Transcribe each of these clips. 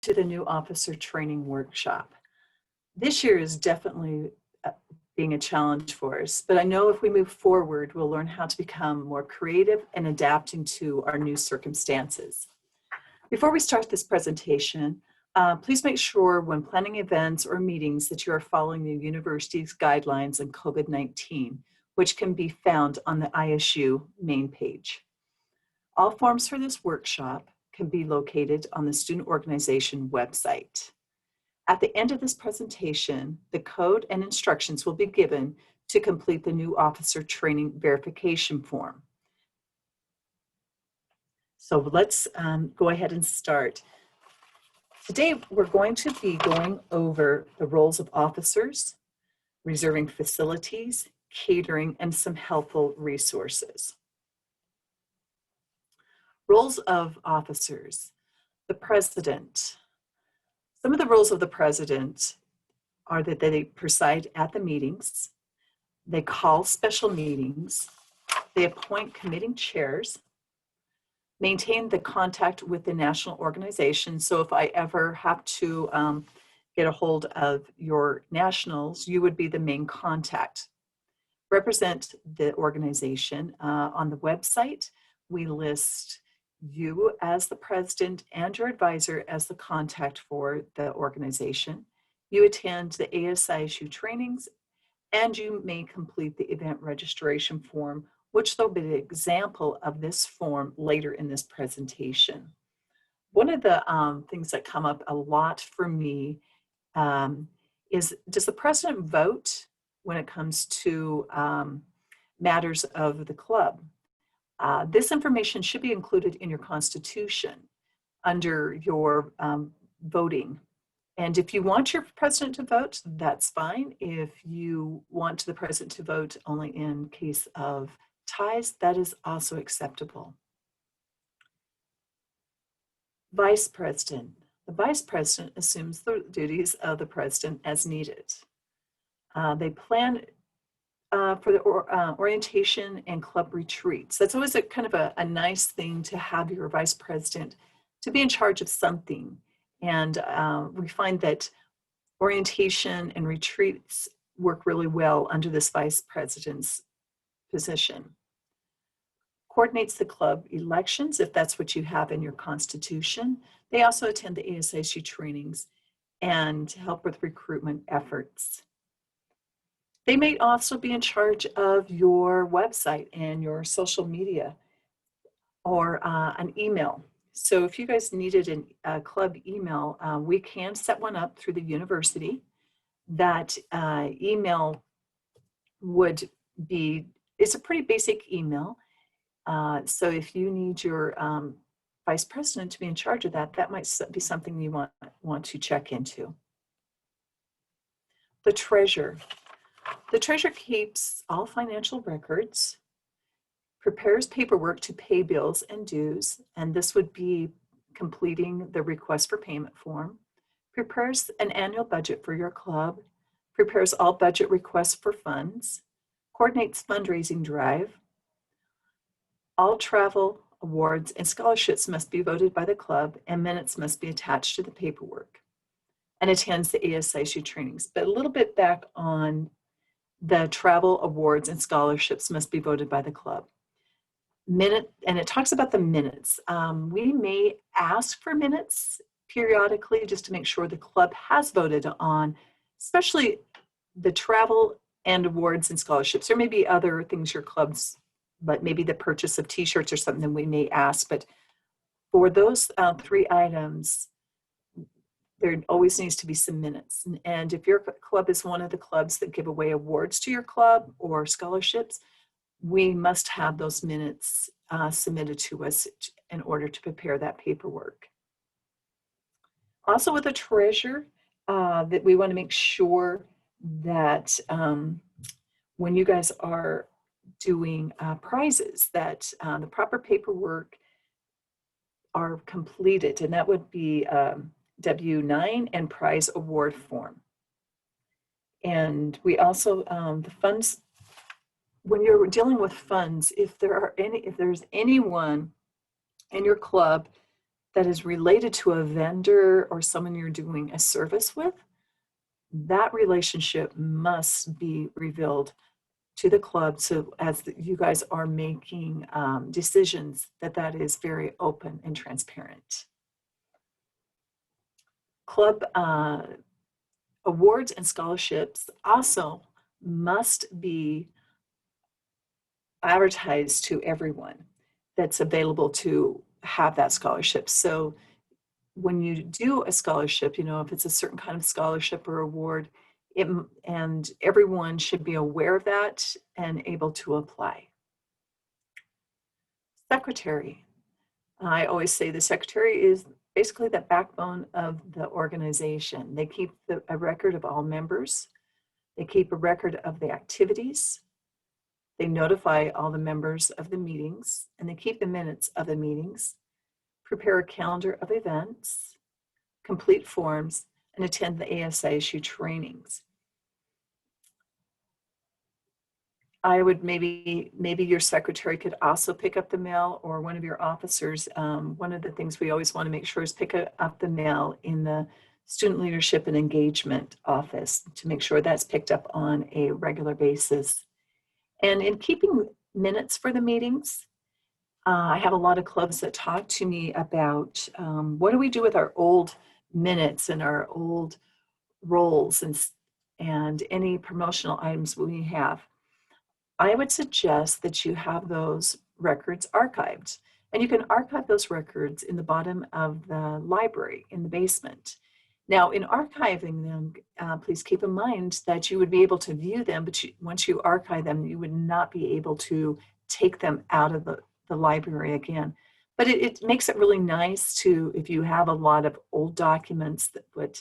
to the new officer training workshop. This year is definitely being a challenge for us, but I know if we move forward, we'll learn how to become more creative and adapting to our new circumstances. Before we start this presentation, please make sure when planning events or meetings that you are following the university's guidelines on COVID-19, which can be found on the ISU main page. All forms for this workshop can be located on the student organization website. At the end of this presentation, the code and instructions will be given to complete the new officer training verification form. So let's go ahead and start. Today, we're going to be going over the roles of officers, reserving facilities, catering, and some helpful resources. Roles of officers. The president. Some of the roles of the president are that they preside at the meetings, they call special meetings, they appoint committee chairs, maintain the contact with the national organization. So if I ever have to get a hold of your nationals, you would be the main contact. Represent the organization. On the website, we list you as the president and your advisor as the contact for the organization. You attend the ASISU trainings, and you may complete the event registration form, which there'll be an example of this form later in this presentation. One of the things that come up a lot for me is, does the president vote when it comes to matters of the club? This information should be included in your constitution under your voting. And if you want your president to vote, that's fine. If you want the president to vote only in case of ties, that is also acceptable. Vice president. The vice president assumes the duties of the president as needed. They plan for the orientation and club retreats. That's always a kind of a nice thing to have your vice president to be in charge of something. And we find that orientation and retreats work really well under this vice president's position. Coordinates the club elections, if that's what you have in your constitution. They also attend the ASISU trainings and help with recruitment efforts. They may also be in charge of your website and your social media or an email. So if you guys needed a club email, we can set one up through the university. That email would be, it's a pretty basic email. So if you need your vice president to be in charge of that, that might be something you want to check into. The treasurer. The treasurer keeps all financial records, prepares paperwork to pay bills and dues, and this would be completing the request for payment form, prepares an annual budget for your club, prepares all budget requests for funds, coordinates fundraising drive. All travel, awards, and scholarships must be voted by the club, and minutes must be attached to the paperwork, and attends the ASISU trainings. But a little bit back on the travel, awards, and scholarships must be voted by the club. And it talks about the minutes. We may ask for minutes periodically just to make sure the club has voted on, especially the travel and awards and scholarships. There may be other things your clubs, but maybe the purchase of t-shirts or something we may ask. But for those three items, there always needs to be some minutes. And if your club is one of the clubs that give away awards to your club or scholarships, we must have those minutes submitted to us in order to prepare that paperwork. Also with the treasurer, that we want to make sure that when you guys are doing prizes, that the proper paperwork are completed, and that would be W-9 and prize award form. And we also, the funds, when you're dealing with funds, if there's anyone in your club that is related to a vendor or someone you're doing a service with, that relationship must be revealed to the club. So as you guys are making decisions, that is very open and transparent. Club awards and scholarships also must be advertised to everyone that's available to have that scholarship. So when you do a scholarship, if it's a certain kind of scholarship or award, and everyone should be aware of that and able to apply. Secretary. I always say the secretary is basically the backbone of the organization. They keep a record of all members. They keep a record of the activities. They notify all the members of the meetings, and they keep the minutes of the meetings, prepare a calendar of events, complete forms, and attend the ASISU trainings. I would maybe your secretary could also pick up the mail, or one of your officers. One of the things we always want to make sure is pick up the mail in the student leadership and engagement office to make sure that's picked up on a regular basis. And in keeping minutes for the meetings, I have a lot of clubs that talk to me about what do we do with our old minutes and our old roles and any promotional items we have. I would suggest that you have those records archived. And you can archive those records in the bottom of the library in the basement. Now, in archiving them, please keep in mind that you would be able to view them, but once you archive them, you would not be able to take them out of the library again. But it makes it really nice to, if you have a lot of old documents that would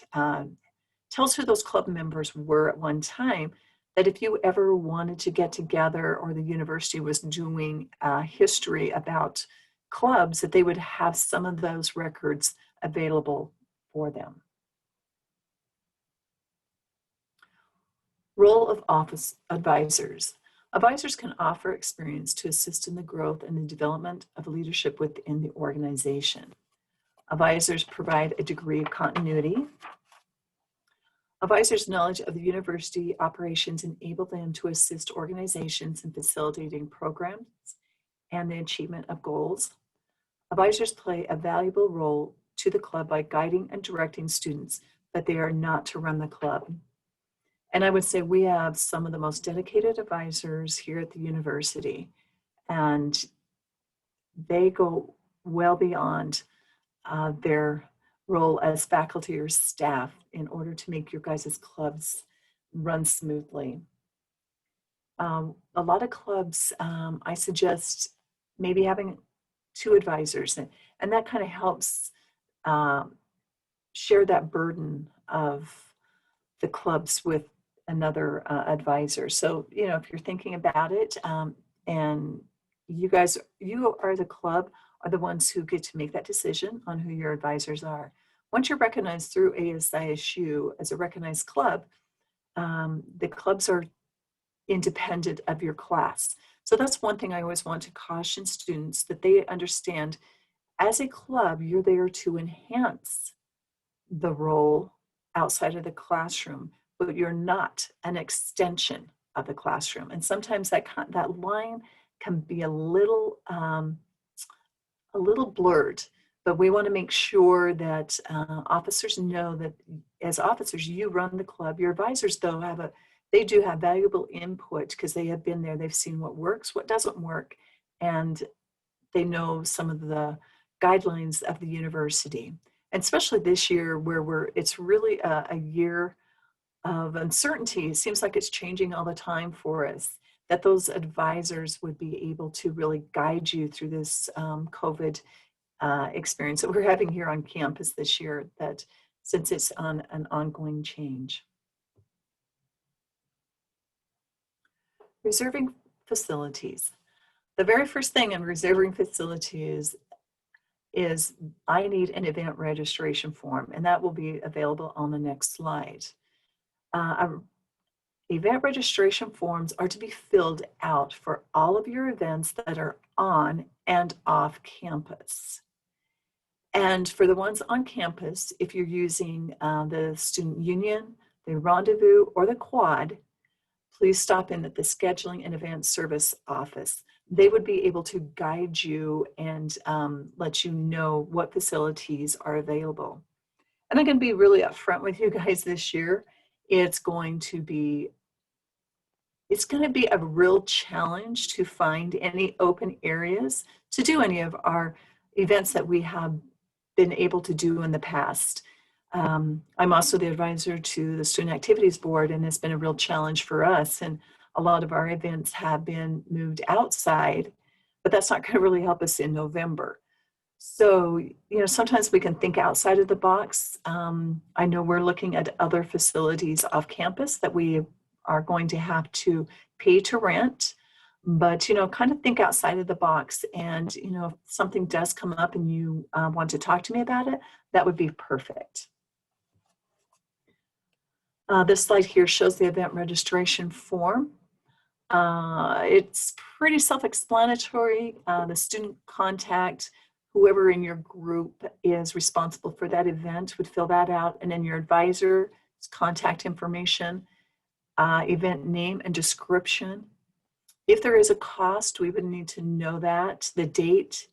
tells who those club members were at one time, that if you ever wanted to get together or the university was doing history about clubs, that they would have some of those records available for them. Role of office advisors. Advisors can offer experience to assist in the growth and the development of leadership within the organization. Advisors provide a degree of continuity. Advisors' knowledge of the university operations enable them to assist organizations in facilitating programs and the achievement of goals. Advisors play a valuable role to the club by guiding and directing students, but they are not to run the club. And I would say we have some of the most dedicated advisors here at the university, and they go well beyond their role as faculty or staff in order to make your guys' clubs run smoothly. A lot of clubs, I suggest maybe having 2 advisors, and that kind of helps share that burden of the clubs with another advisor. So, if you're thinking about it, and you are the club, are the ones who get to make that decision on who your advisors are. Once you're recognized through ASISU as a recognized club, the clubs are independent of your class. So that's one thing I always want to caution students, that they understand as a club, you're there to enhance the role outside of the classroom, but you're not an extension of the classroom. And sometimes that line can be a little blurred, but we want to make sure that officers know that as officers, you run the club. Your advisors, though, they do have valuable input because they have been there. They've seen what works, what doesn't work, and they know some of the guidelines of the university. And especially this year, where it's really a year of uncertainty. It seems like it's changing all the time for us, that those advisors would be able to really guide you through this COVID experience that we're having here on campus this year, that since it's on an ongoing change. Reserving facilities. The very first thing in reserving facilities is I need an event registration form, and that will be available on the next slide. Event registration forms are to be filled out for all of your events that are on and off campus. And for the ones on campus, if you're using the student union, the rendezvous, or the quad, please stop in at the scheduling and event service office. They would be able to guide you and let you know what facilities are available. And I'm going to be really upfront with you guys this year. It's going to be a real challenge to find any open areas to do any of our events that we have been able to do in the past. I'm also the advisor to the Student Activities Board, and it's been a real challenge for us. And a lot of our events have been moved outside, but that's not going to really help us in November. So, sometimes we can think outside of the box. I know we're looking at other facilities off campus that we are going to have to pay to rent, but, kind of think outside of the box. And, if something does come up and you want to talk to me about it, that would be perfect. This slide here shows the event registration form. It's pretty self-explanatory. The student contact, whoever in your group is responsible for that event would fill that out, and then your advisor's contact information, event name and description. If there is a cost, we would need to know that, the date,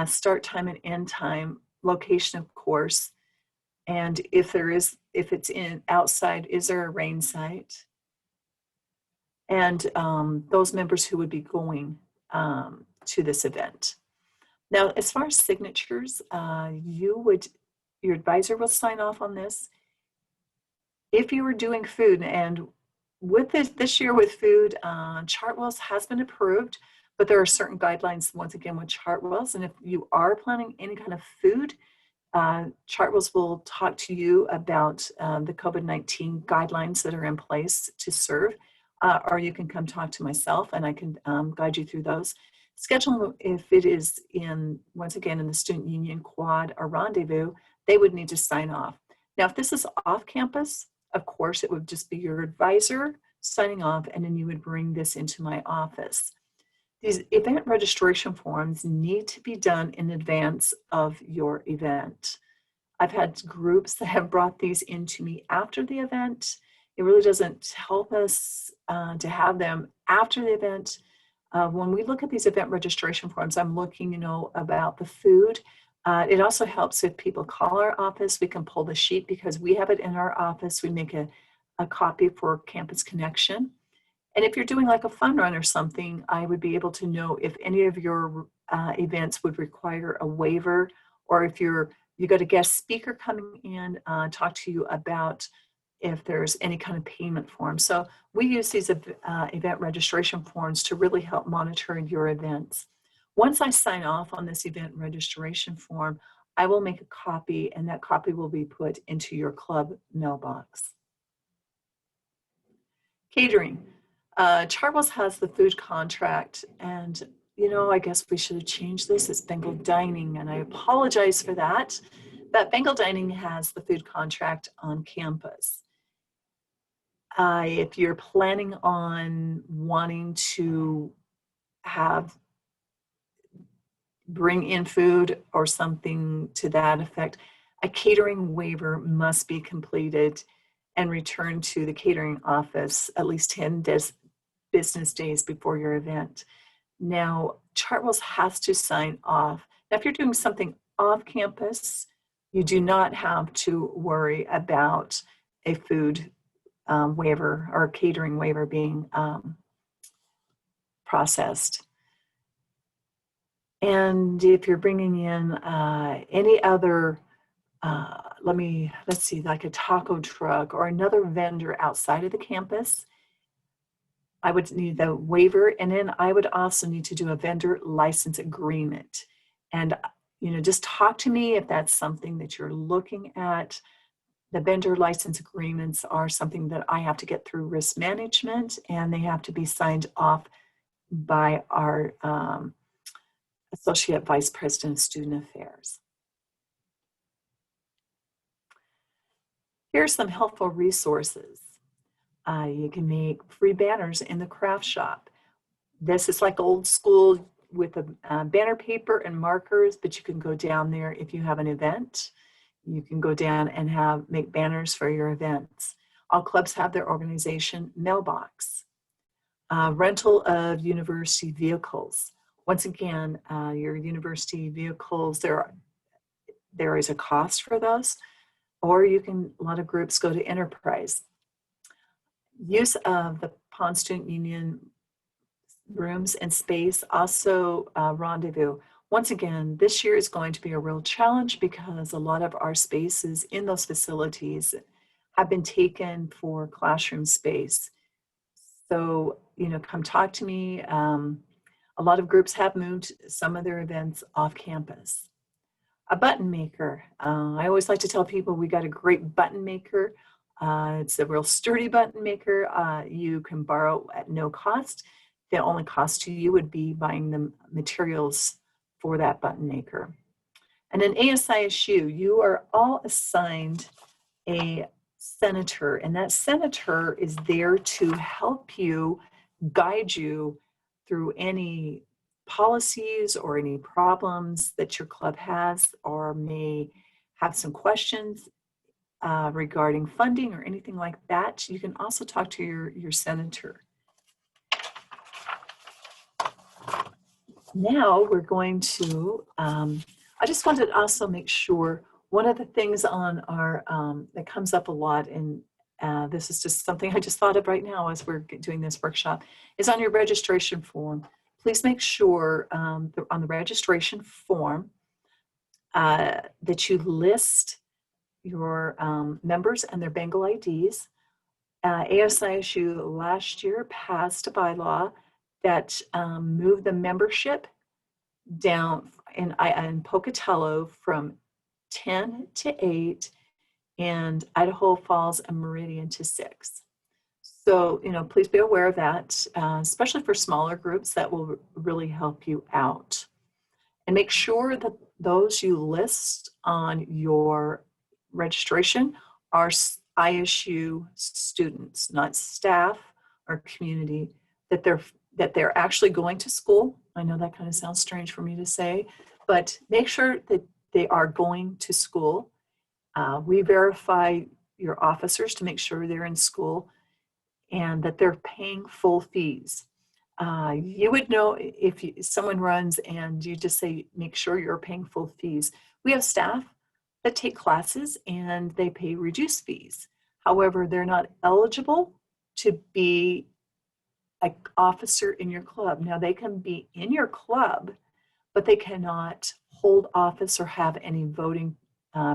start time and end time, location, of course, and if it's in outside, is there a rain site? And those members who would be going to this event. Now, as far as signatures, your advisor will sign off on this. If you were doing food, and with this year with food, Chartwell's has been approved, but there are certain guidelines, once again, with Chartwell's. And if you are planning any kind of food, Chartwell's will talk to you about the COVID-19 guidelines that are in place to serve, or you can come talk to myself and I can guide you through those. Schedule, if it is once again, in the student union, quad, or rendezvous, they would need to sign off. Now, if this is off campus, of course, it would just be your advisor signing off, and then you would bring this into my office. These event registration forms need to be done in advance of your event. I've had groups that have brought these into me after the event. It really doesn't help us to have them after the event. When we look at these event registration forms, I'm looking, about the food. It also helps if people call our office. We can pull the sheet because we have it in our office. We make a copy for Campus Connection. And if you're doing like a fun run or something, I would be able to know if any of your events would require a waiver, or if you got a guest speaker coming in, talk to you about if there's any kind of payment form. So we use these event registration forms to really help monitor your events. Once I sign off on this event registration form, I will make a copy, and that copy will be put into your club mailbox. Catering. Chartwell's has the food contract, and I guess we should have changed this. It's Bengal Dining, and I apologize for that. But Bengal Dining has the food contract on campus. If you're planning on wanting to bring in food or something to that effect, a catering waiver must be completed and returned to the catering office at least 10 business days before your event. Now, Chartwell's has to sign off. Now, if you're doing something off campus, you do not have to worry about a food waiver or catering waiver being processed. And if you're bringing in any other, let's see, like a taco truck or another vendor outside of the campus, I would need the waiver, and then I would also need to do a vendor license agreement. And, just talk to me if that's something that you're looking at. The vendor license agreements are something that I have to get through risk management, and they have to be signed off by our Associate Vice President of Student Affairs. Here are some helpful resources. You can make free banners in the craft shop. This is like old school, with a banner paper and markers, but you can go down there if you have an event. You can go down and make banners for your events. All clubs have their organization mailbox. Rental of university vehicles. Once again, your university vehicles, there is a cost for those, or a lot of groups go to enterprise. Use of the Pond Student Union rooms and space, also rendezvous. Once again, this year is going to be a real challenge because a lot of our spaces in those facilities have been taken for classroom space. So, come talk to me. A lot of groups have moved some of their events off campus. A button maker. I always like to tell people we got a great button maker. It's a real sturdy button maker. You can borrow at no cost. The only cost to you would be buying the materials for that button maker. And an ASISU, you are all assigned a senator, and that senator is there to help you, guide you through any policies or any problems that your club has, or may have some questions regarding funding or anything like that. You can also talk to your senator. Now we're going to, I just wanted to also make sure, one of the things on our, that comes up a lot, and this is just something I just thought of right now as we're doing this workshop, is on your registration form. Please make sure on the registration form that you list your members and their Bengal IDs. ASISU last year passed a bylaw that moved the membership down in Pocatello from 10 to 8, and Idaho Falls and Meridian to 6. So, please be aware of that, especially for smaller groups. That will really help you out. And make sure that those you list on your registration are ISU students, not staff or community, that they're actually going to school. I know that kind of sounds strange for me to say, but make sure that they are going to school. We verify your officers to make sure they're in school and that they're paying full fees. You would know if someone runs and you just say, make sure you're paying full fees. We have staff that take classes and they pay reduced fees. However, they're not eligible to be an officer in your club. Now, they can be in your club, but they cannot hold office or have any voting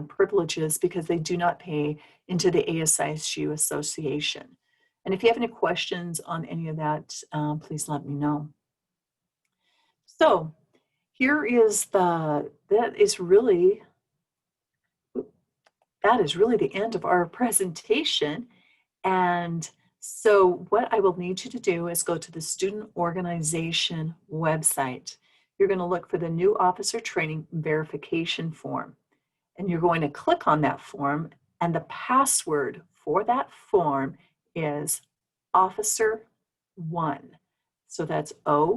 privileges because they do not pay into the ASISU Association. And if you have any questions on any of that, please let me know. So here is that is really the end of our presentation. And so what I will need you to do is go to the student organization website. You're going to look for the new officer training verification form. And you're going to click on that form, and the password for that form is Officer1. So that's OFFICER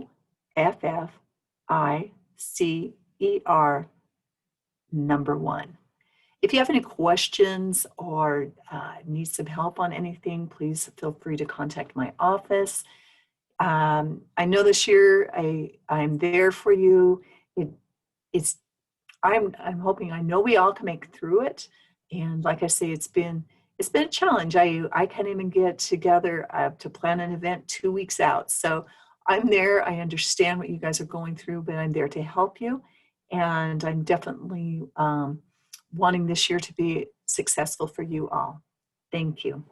number 1. If you have any questions or need some help on anything, please feel free to contact my office. I know this year I'm there for you. I'm hoping, I know we all can make through it. And like I say, it's been a challenge. I can't even get together to plan an event 2 weeks out. So I'm there. I understand what you guys are going through, but I'm there to help you. And I'm definitely wanting this year to be successful for you all. Thank you.